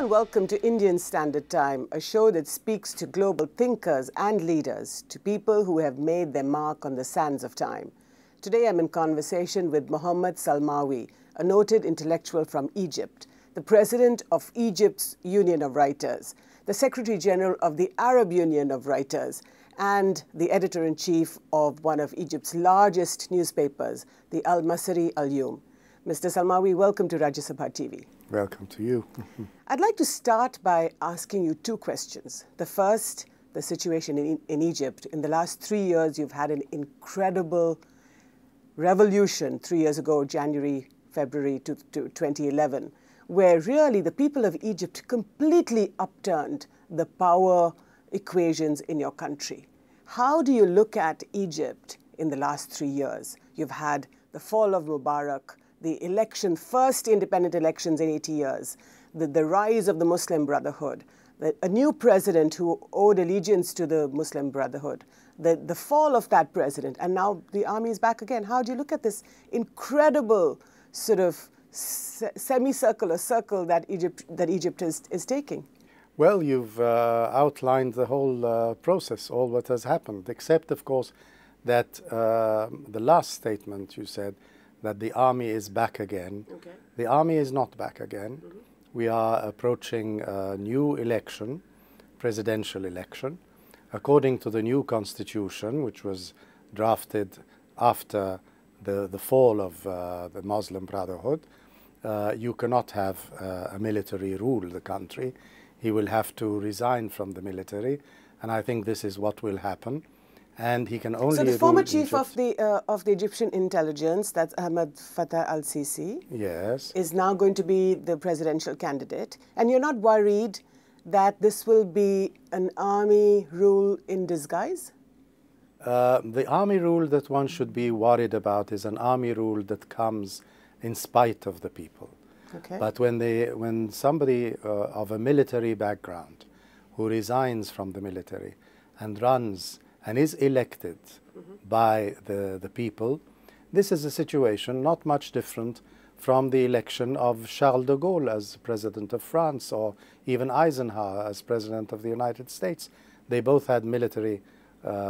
and welcome to Indian Standard Time, a show that speaks to global thinkers and leaders, to people who have made their mark on the sands of time. Today I'm in conversation with Mohamed Salmawy, a noted intellectual from Egypt, the president of Egypt's Union of Writers, the Secretary General of the Arab Union of Writers, and the editor-in-chief of one of Egypt's largest newspapers, the Masry Al-Youm. Mr. Salmawy, welcome to Rajya Sabha TV. Welcome to you. I'd like to start by asking you two questions. The first, the situation in Egypt. In the last 3 years, you've had an incredible revolution 3 years ago, January, February to 2011, where really the people of Egypt completely upturned the power equations in your country. How do you look at Egypt in the last 3 years? You've had the fall of Mubarak, the election, first independent elections in 80 years, the rise of the Muslim Brotherhood, a new president who owed allegiance to the Muslim Brotherhood, the fall of that president, and now the army is back again. How do you look at this incredible sort of semicircle or circle that Egypt is taking? Well, you've outlined the whole process, all what has happened, except, of course, that the last statement you said, that the army is back again. Okay. The army is not back again. Mm-hmm. We are approaching a new election, presidential election. According to the new constitution, which was drafted after the fall of the Muslim Brotherhood, you cannot have a military rule the country. He will have to resign from the military, and I think this is what will happen. And he can only. So the former chief of the Egyptian intelligence, that's Ahmed Fattah al-Sisi, yes, is now going to be the presidential candidate. And you're not worried that this will be an army rule in disguise? The army rule that one should be worried about is an army rule that comes in spite of the people. Okay. But when somebody of a military background who resigns from the military and runs and is elected by the people, this is a situation not much different from the election of Charles de Gaulle as president of France, or even Eisenhower as president of the United States. They both had military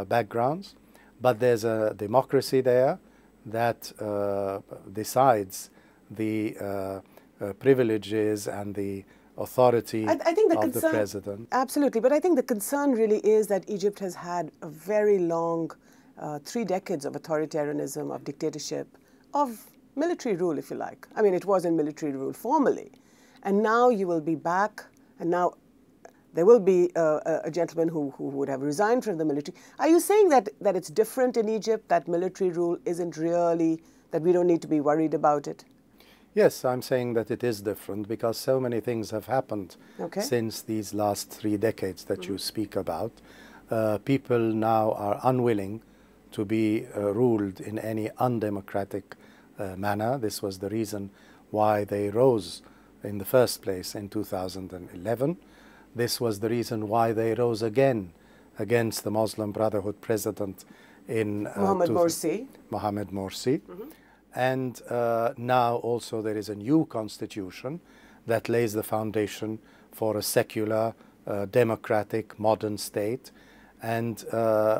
backgrounds, but there's a democracy there that decides the privileges and the authority of the president. Absolutely, but I think the concern really is that Egypt has had a very long 3 decades of authoritarianism, of dictatorship, of military rule, if you like. I mean, it was in military rule formally. And now you will be back, and now there will be a gentleman who would have resigned from the military. Are you saying that it's different in Egypt, that military rule isn't really, that we don't need to be worried about it? Yes, I'm saying that it is different because so many things have happened since these last 3 decades that you speak about. People now are unwilling to be ruled in any undemocratic manner. This was the reason why they rose in the first place in 2011. This was the reason why they rose again against the Muslim Brotherhood president in Mohamed Morsi. Mohamed Morsi. And now also there is a new constitution that lays the foundation for a secular, democratic, modern state. And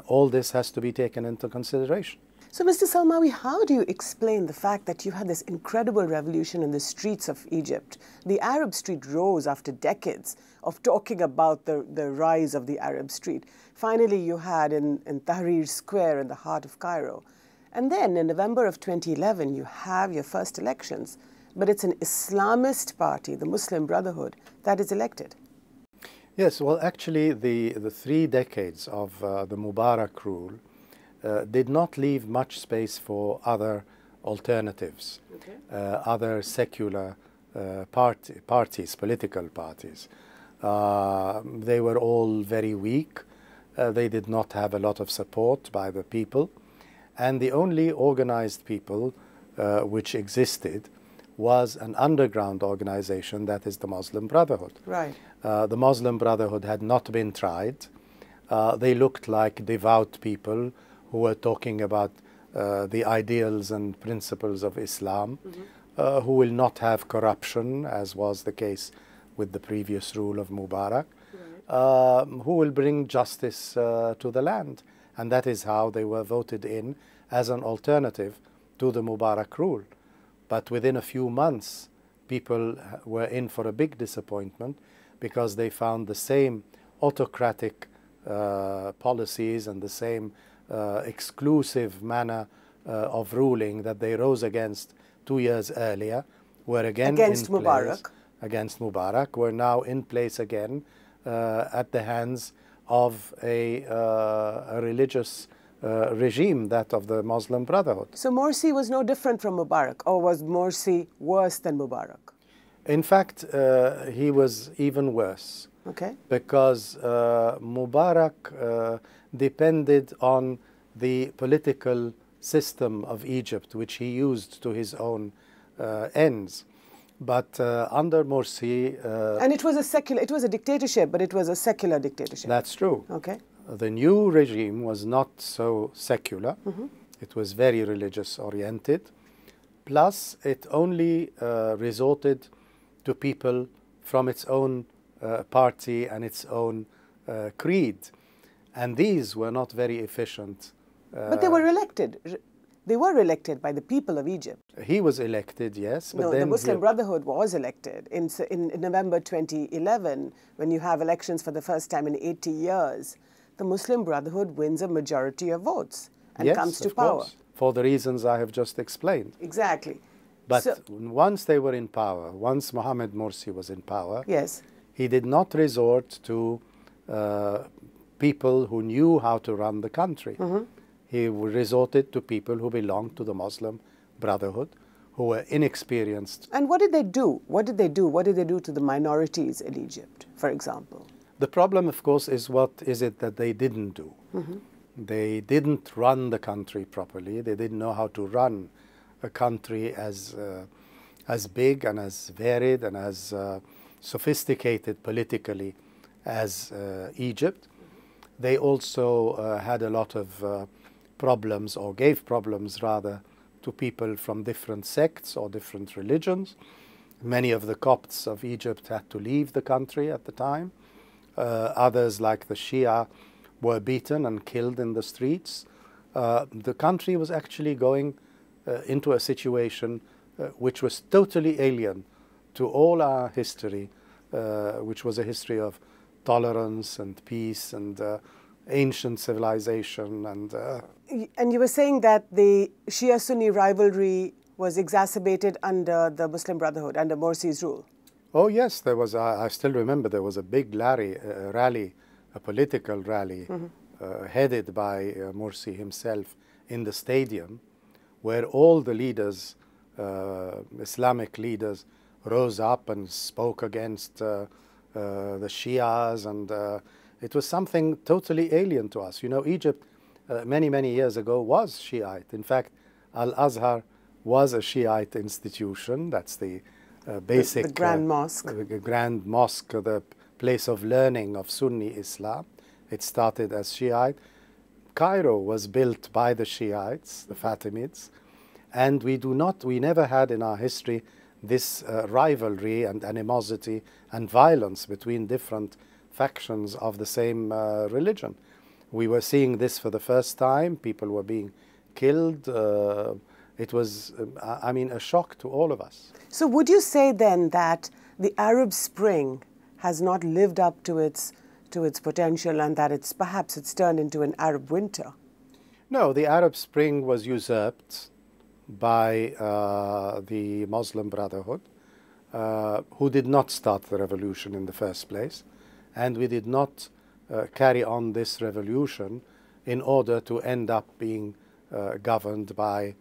all this has to be taken into consideration. So, Mr. Salmawy, how do you explain the fact that you had this incredible revolution in the streets of Egypt? The Arab street rose after decades of talking about the rise of the Arab street. Finally, you had in Tahrir Square in the heart of Cairo. And then in November of 2011, you have your first elections, but it's an Islamist party, the Muslim Brotherhood, that is elected. Yes, well, actually, the 3 decades of the Mubarak rule did not leave much space for other alternatives, other secular parties, political parties. They were all very weak. They did not have a lot of support by the people. And the only organized people which existed was an underground organization, that is the Muslim Brotherhood. Right. The Muslim Brotherhood had not been tried. They looked like devout people who were talking about the ideals and principles of Islam, who will not have corruption, as was the case with the previous rule of Mubarak, who will bring justice to the land. And that is how they were voted in as an alternative to the Mubarak rule. But within a few months, people were in for a big disappointment because they found the same autocratic policies and the same exclusive manner of ruling that they rose against 2 years earlier were again against in Mubarak. place. Against Mubarak, were now in place again at the hands of a religious regime, that of the Muslim Brotherhood. So Morsi was no different from Mubarak, or was Morsi worse than Mubarak? In fact, he was even worse. Okay. Because Mubarak depended on the political system of Egypt, which he used to his own ends. But under Morsi... and it was a dictatorship, but it was a secular dictatorship. That's true. Okay. The new regime was not so secular. It was very religious oriented. Plus, it only resorted to people from its own party and its own creed. And these were not very efficient. But they were elected. They were elected by the people of Egypt. He was elected, yes. But No, then the Muslim Brotherhood was elected in November 2011, when you have elections for the first time in 80 years. The Muslim Brotherhood wins a majority of votes and yes, comes to of power. Course, for the reasons I have just explained. Exactly. But so, once they were in power, once Mohamed Morsi was in power, yes, he did not resort to people who knew how to run the country. He resorted to people who belonged to the Muslim Brotherhood, who were inexperienced. And what did they do? What did they do? What did they do to the minorities in Egypt, for example? The problem, of course, is what is it that they didn't do. They didn't run the country properly. They didn't know how to run a country as big and as varied and as sophisticated politically as Egypt. They also had a lot of problems, or gave problems rather, to people from different sects or different religions. Many of the Copts of Egypt had to leave the country at the time. Others, like the Shia, were beaten and killed in the streets. The country was actually going into a situation which was totally alien to all our history, which was a history of tolerance and peace and ancient civilization. And you were saying that the Shia-Sunni rivalry was exacerbated under the Muslim Brotherhood, under Morsi's rule. Oh yes, there was. I still remember there was a big rally, a political rally, headed by Morsi himself in the stadium, where all the leaders, Islamic leaders, rose up and spoke against the Shias, and it was something totally alien to us. You know, Egypt many, many years ago was Shiite. In fact, Al-Azhar was a Shiite institution. That's the basic... The Grand Mosque. The Grand Mosque, the place of learning of Sunni Islam. It started as Shiite. Cairo was built by the Shiites, the Fatimids, and we never had in our history this rivalry and animosity and violence between different factions of the same religion. We were seeing this for the first time. People were being killed. It was, I mean, a shock to all of us. So would you say then that the Arab Spring has not lived up to its potential, and that perhaps it's turned into an Arab winter? No, the Arab Spring was usurped by the Muslim Brotherhood, who did not start the revolution in the first place. And we did not carry on this revolution in order to end up being governed by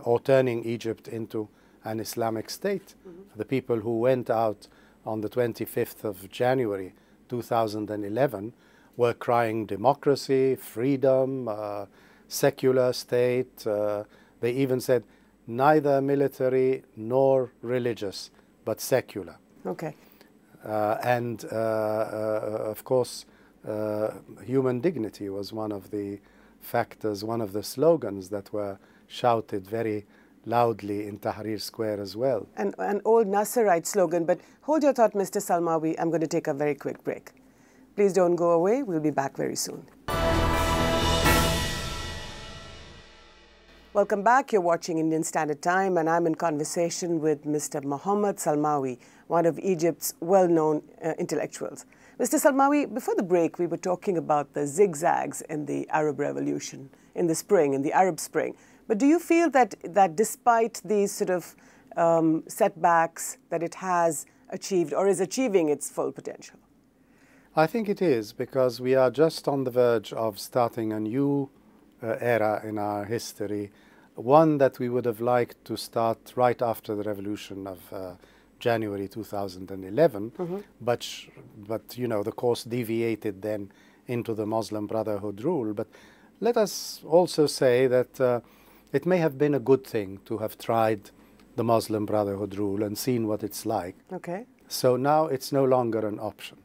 or turning Egypt into an Islamic state. The people who went out on the 25th of January 2011 were crying democracy, freedom, secular state. They even said neither military nor religious, but secular. Okay. And of course, human dignity was one of the factors, one of the slogans that were shouted very loudly in Tahrir Square as well. An old Nasserite slogan. But hold your thought, Mr. Salmawy. I'm going to take a very quick break. Please don't go away. We'll be back very soon. Welcome back. You're watching Indian Standard Time, and I'm in conversation with Mr. Mohamed Salmawy, one of Egypt's well-known intellectuals. Mr. Salmawy, before the break, we were talking about the zigzags in the Arab Revolution, in the spring, in the Arab Spring. But do you feel that despite these sort of setbacks, that it has achieved or is achieving its full potential? I think it is, because we are just on the verge of starting a new era in our history, one that we would have liked to start right after the revolution of January 2011, but you know, the course deviated then into the Muslim Brotherhood rule. But let us also say that it may have been a good thing to have tried the Muslim Brotherhood rule and seen what it's like. Okay. So now it's no longer an option.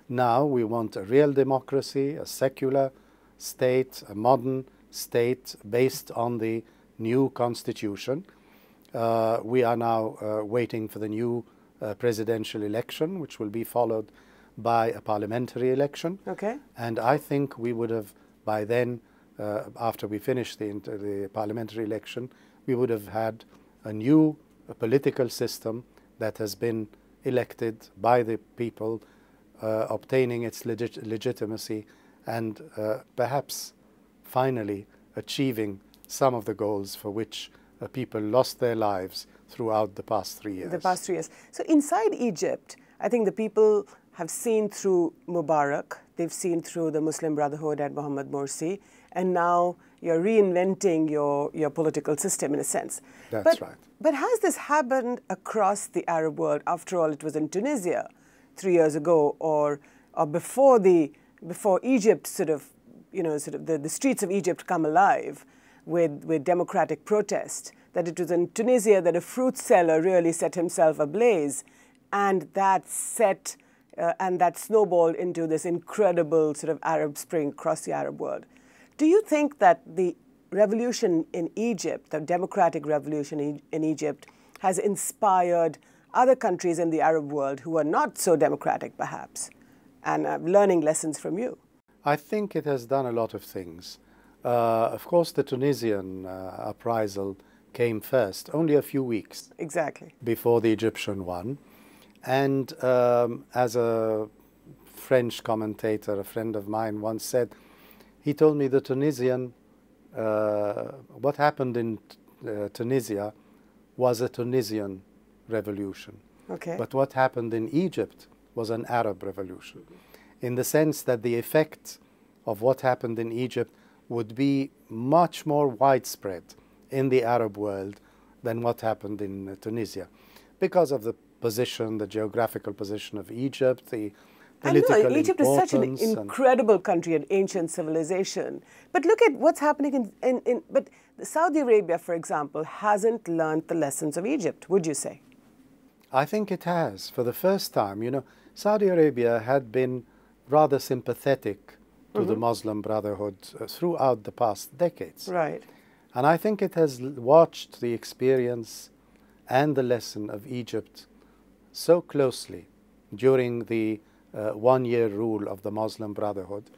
Now we want a real democracy, a secular state, a modern state based on the new constitution. We are now waiting for the new presidential election, which will be followed by a parliamentary election. Okay. And I think we would have, by then, after we finish the parliamentary election, we would have had a new political system that has been elected by the people, obtaining its legitimacy, and perhaps finally achieving some of the goals for which people lost their lives throughout the past 3 years. The past 3 years. So inside Egypt, I think the people have seen through Mubarak, they've seen through the Muslim Brotherhood and Mohamed Morsi, and now you're reinventing your political system in a sense. That's right. But has this happened across the Arab world? After all, it was in Tunisia 3 years ago, or before Egypt the streets of Egypt come alive with democratic protest, that it was in Tunisia that a fruit seller really set himself ablaze, and that snowballed into this incredible sort of Arab Spring across the Arab world. Do you think that the revolution in Egypt, the democratic revolution in Egypt, has inspired other countries in the Arab world who are not so democratic, perhaps, and are learning lessons from you? I think it has done a lot of things. Of course, the Tunisian uprisal came first, only a few weeks before the Egyptian one. And as a French commentator, a friend of mine once said, he told me the Tunisian, what happened in Tunisia was a Tunisian revolution. Okay. But what happened in Egypt was an Arab revolution, in the sense that the effect of what happened in Egypt would be much more widespread in the Arab world than what happened in Tunisia, because of the position, the geographical position of Egypt, the political importance. Egypt is such an incredible country, an ancient civilization. But look at what's happening but Saudi Arabia, for example, hasn't learned the lessons of Egypt, would you say? I think it has. For the first time, you know, Saudi Arabia had been rather sympathetic to the Muslim Brotherhood throughout the past decades. Right. And I think it has watched the experience and the lesson of Egypt so closely during the one-year rule of the Muslim Brotherhood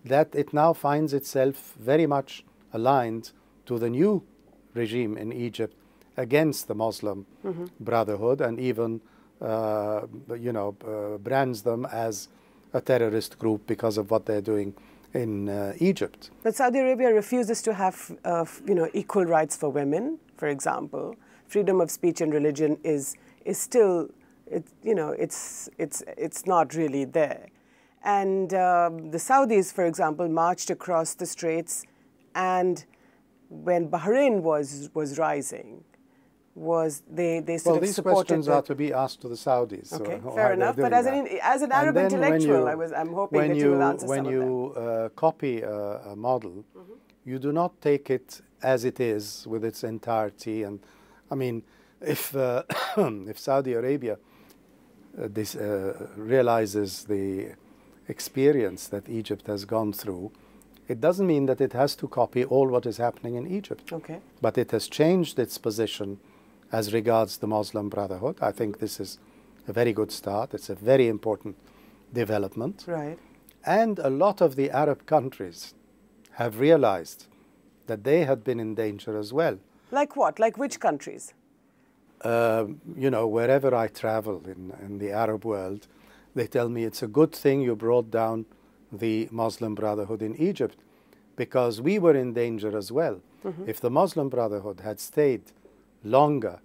that it now finds itself very much aligned to the new regime in Egypt against the Muslim Brotherhood, and even brands them as a terrorist group because of what they're doing in Egypt. But Saudi Arabia refuses to have equal rights for women, for example. Freedom of speech and religion is still, it's not really there. And the Saudis, for example, marched across the straits, and when Bahrain was rising, they sort of these supported questions are to be asked to the Saudis. Okay, so fair enough. But as an Arab intellectual, I'm hoping that you will answer some of them. When you copy a model, you do not take it as it is with its entirety. And I mean, if Saudi Arabia realizes the experience that Egypt has gone through, It doesn't mean that it has to copy all what is happening in Egypt. Okay. But it has changed its position as regards the Muslim Brotherhood. I think this is a very good start. It's a very important development. Right. And a lot of the Arab countries have realized that they had been in danger as well. Like what? Like which countries? You know, wherever I travel in the Arab world, they tell me it's a good thing you brought down the Muslim Brotherhood in Egypt, because we were in danger as well. If the Muslim Brotherhood had stayed longer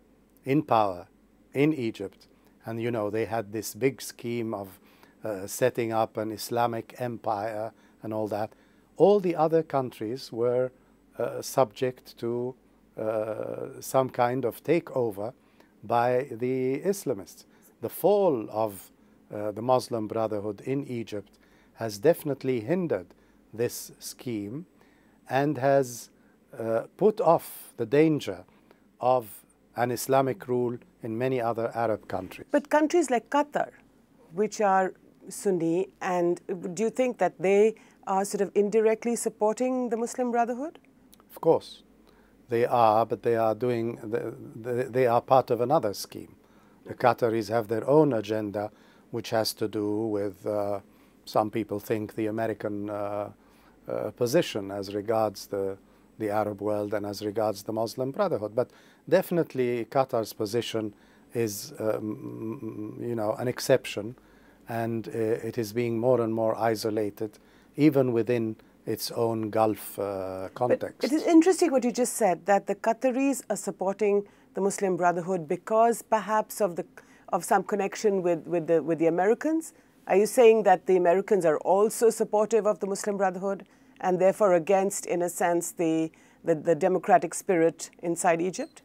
in power in Egypt, and you know, they had this big scheme of setting up an Islamic empire and all that, all the other countries were subject to some kind of takeover by the Islamists. The fall of the Muslim Brotherhood in Egypt has definitely hindered this scheme and has put off the danger of an Islamic rule in many other Arab countries. But countries like Qatar, which are Sunni, and do you think that they are sort of indirectly supporting the Muslim Brotherhood? Of course, they are, but they are doing, they are part of another scheme. The Qataris have their own agenda, which has to do with, some people think, the American position as regards the Arab world and as regards the Muslim Brotherhood. But definitely Qatar's position is, you know, an exception, and it is being more and more isolated, even within its own Gulf context. But it is interesting what you just said, that the Qataris are supporting the Muslim Brotherhood because perhaps of some connection with the Americans. Are you saying that the Americans are also supportive of the Muslim Brotherhood and therefore against, in a sense, the democratic spirit inside Egypt?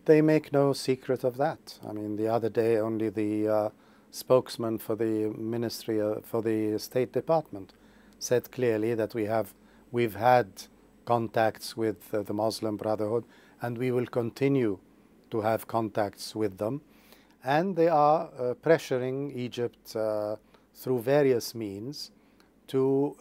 They make no secret of that. I mean, the other day only the spokesman for the Ministry, for the State Department, said clearly that we've had contacts with the Muslim Brotherhood, and we will continue to have contacts with them. And they are pressuring Egypt through various means to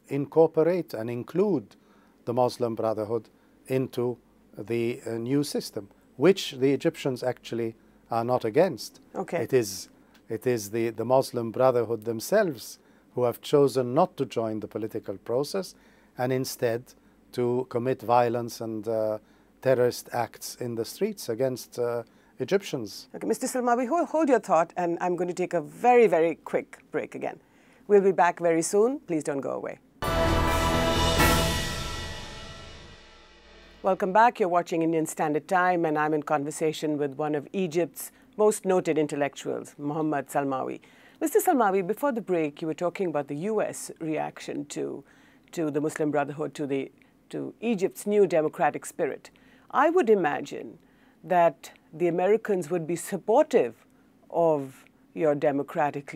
incorporate and include the Muslim Brotherhood into the new system, which the Egyptians actually are not against. Okay. It is the Muslim Brotherhood themselves who have chosen not to join the political process and instead to commit violence and terrorist acts in the streets against Egyptians. Okay, Mr. Salmawy, hold your thought, and I'm going to take a very, very quick break again. We'll be back very soon. Please don't go away. Welcome back. You're watching Indian Standard Time, and I'm in conversation with one of Egypt's most noted intellectuals, Mohamed Salmawy. Mr. Salmawy, before the break, you were talking about the U.S. reaction to the Muslim Brotherhood, to Egypt's new democratic spirit. I would imagine that the Americans would be supportive of your democratic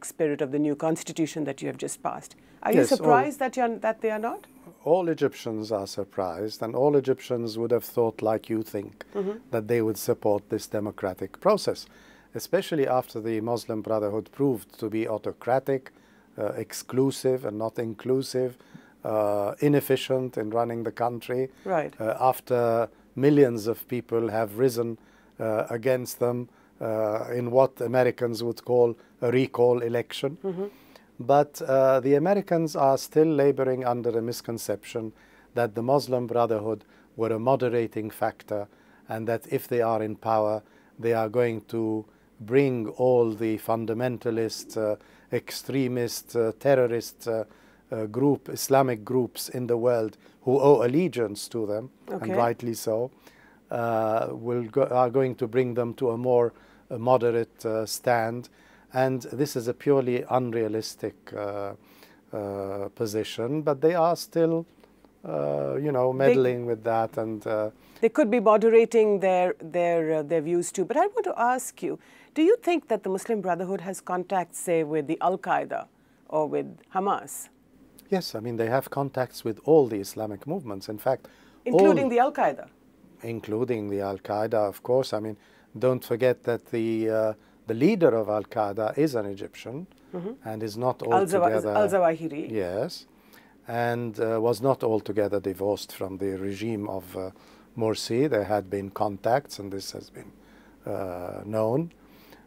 spirit of the new constitution that you have just passed. Are you surprised that they are not? All Egyptians are surprised, and all Egyptians would have thought, like you think, that they would support this democratic process, especially after the Muslim Brotherhood proved to be autocratic, exclusive and not inclusive, inefficient in running the country. Right. After millions of people have risen against them in what Americans would call a recall election. But the Americans are still laboring under a misconception that the Muslim Brotherhood were a moderating factor, and that if they are in power, they are going to bring all the fundamentalist, extremist, terrorist Islamic groups in the world who owe allegiance to them, and rightly so, are going to bring them to a more moderate stand. And this is a purely unrealistic position, but they are still, you know, meddling with that, and they could be moderating their views too. But I want to ask you: do you think that the Muslim Brotherhood has contacts, say, with the Al-Qaeda or with Hamas? Yes, I mean they have contacts with all the Islamic movements. In fact, including the Al-Qaeda. Including the Al-Qaeda, of course. I mean, don't forget that the leader of Al-Qaeda is an Egyptian, and is not altogether... Al-Zawahiri. Yes, and was not altogether divorced from the regime of Morsi. There had been contacts, and this has been known.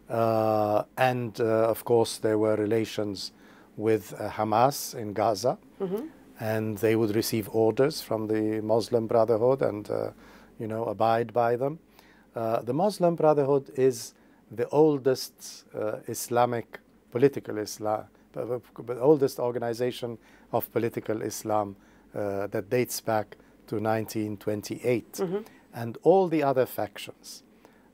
Of course, there were relations with Hamas in Gaza, and they would receive orders from the Muslim Brotherhood and, you know, abide by them. The Muslim Brotherhood is the oldest Islamic political Islam, the oldest organization of political Islam that dates back to 1928. And all the other factions,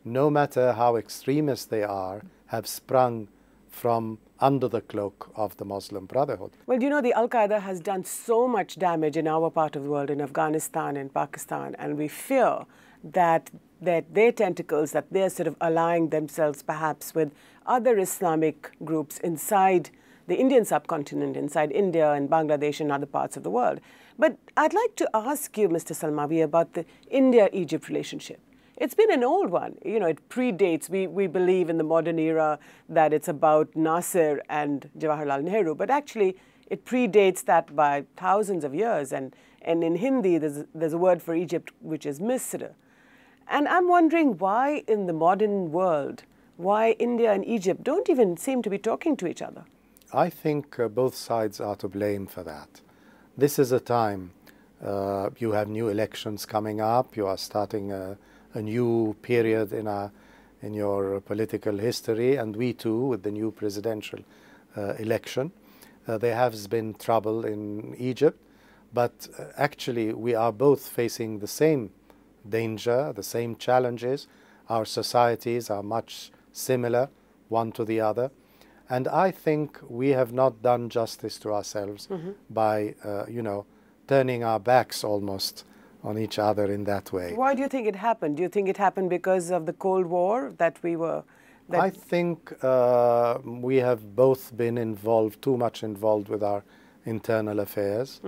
no matter how extremist they are, have sprung from under the cloak of the Muslim Brotherhood. Well, you know, the Al-Qaeda has done so much damage in our part of the world, in Afghanistan and Pakistan, and we fear that their tentacles, that they're sort of allying themselves perhaps with other Islamic groups inside the Indian subcontinent, inside India and Bangladesh and other parts of the world. But I'd like to ask you, Mr. Salmawy, about the India-Egypt relationship. It's been an old one. You know, it predates. We believe in the modern era that it's about Nasser and Jawaharlal Nehru, but actually it predates that by thousands of years. And in Hindi, there's a word for Egypt which is Masry. And I'm wondering why in the modern world, why India and Egypt don't even seem to be talking to each other. I think both sides are to blame for that. This is a time, you have new elections coming up, you are starting a new period in your political history, and we too, with the new presidential election. There has been trouble in Egypt, but actually we are both facing the same danger, the same challenges. Our societies are much similar, one to the other. And I think we have not done justice to ourselves by, you know, turning our backs almost on each other in that way. Why do you think it happened? Do you think it happened because of the Cold War that we were... I think we have both been involved, too much involved with our internal affairs.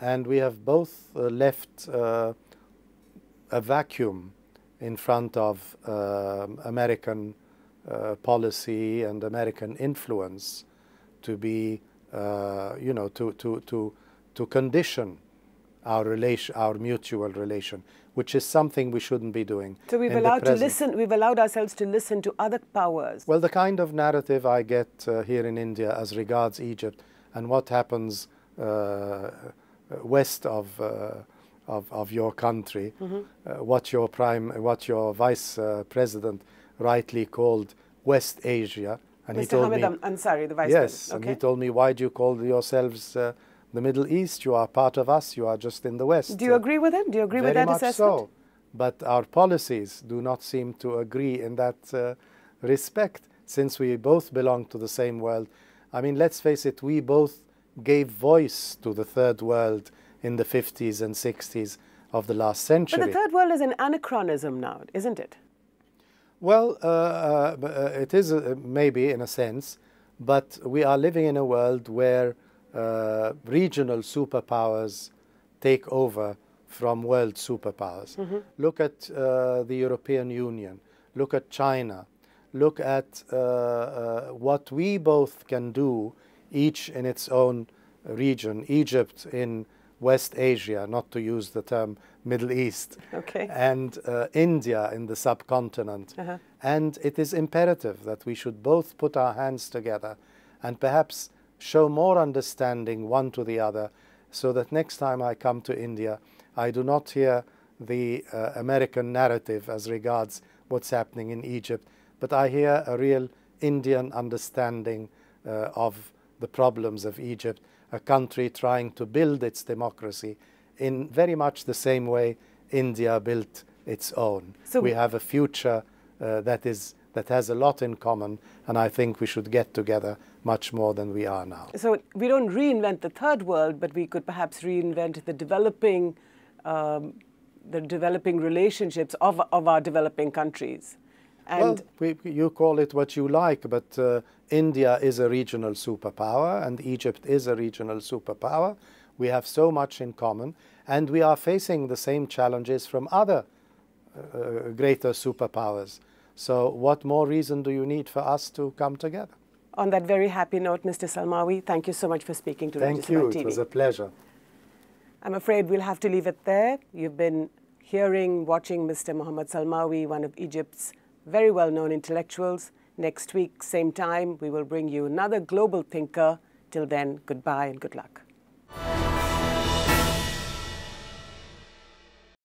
And we have both left a vacuum in front of American policy and American influence to be, you know, to condition our relation, our mutual relation, which is something we shouldn't be doing. So we've allowed ourselves to listen to other powers. Well, the kind of narrative I get here in India as regards Egypt and what happens west of your country, what your vice president rightly called West Asia, and Mr. he told Hamid me, Ansari, the vice yes, president. and he told me, why do you call yourselves the Middle East? You are part of us. You are just in the West. Do you agree with him? Do you agree with that assessment? Very much so. But our policies do not seem to agree in that respect, since we both belong to the same world. I mean, let's face it, we both gave voice to the Third World in the 50s and 60s of the last century. But the Third World is an anachronism now, isn't it? Well, it is maybe in a sense, but we are living in a world where regional superpowers take over from world superpowers. Look at the European Union, look at China, look at what we both can do, each in its own region. Egypt in West Asia, not to use the term Middle East, and India in the subcontinent. And it is imperative that we should both put our hands together and perhaps show more understanding one to the other, so that next time I come to India, I do not hear the American narrative as regards what's happening in Egypt, but I hear a real Indian understanding of the problems of Egypt, a country trying to build its democracy in very much the same way India built its own. So we have a future that has a lot in common, and I think we should get together much more than we are now. So we don't reinvent the Third World, but we could perhaps reinvent the developing relationships of our developing countries. And well, you call it what you like, but India is a regional superpower and Egypt is a regional superpower. We have so much in common, and we are facing the same challenges from other greater superpowers. So what more reason do you need for us to come together? On that very happy note, Mr. Salmawy, thank you so much for speaking to Thank you. TV. It was a pleasure. I'm afraid we'll have to leave it there. You've been watching Mr. Mohamed Salmawy, one of Egypt's very well-known intellectuals. Next week, same time, we will bring you another global thinker. Till then, goodbye and good luck.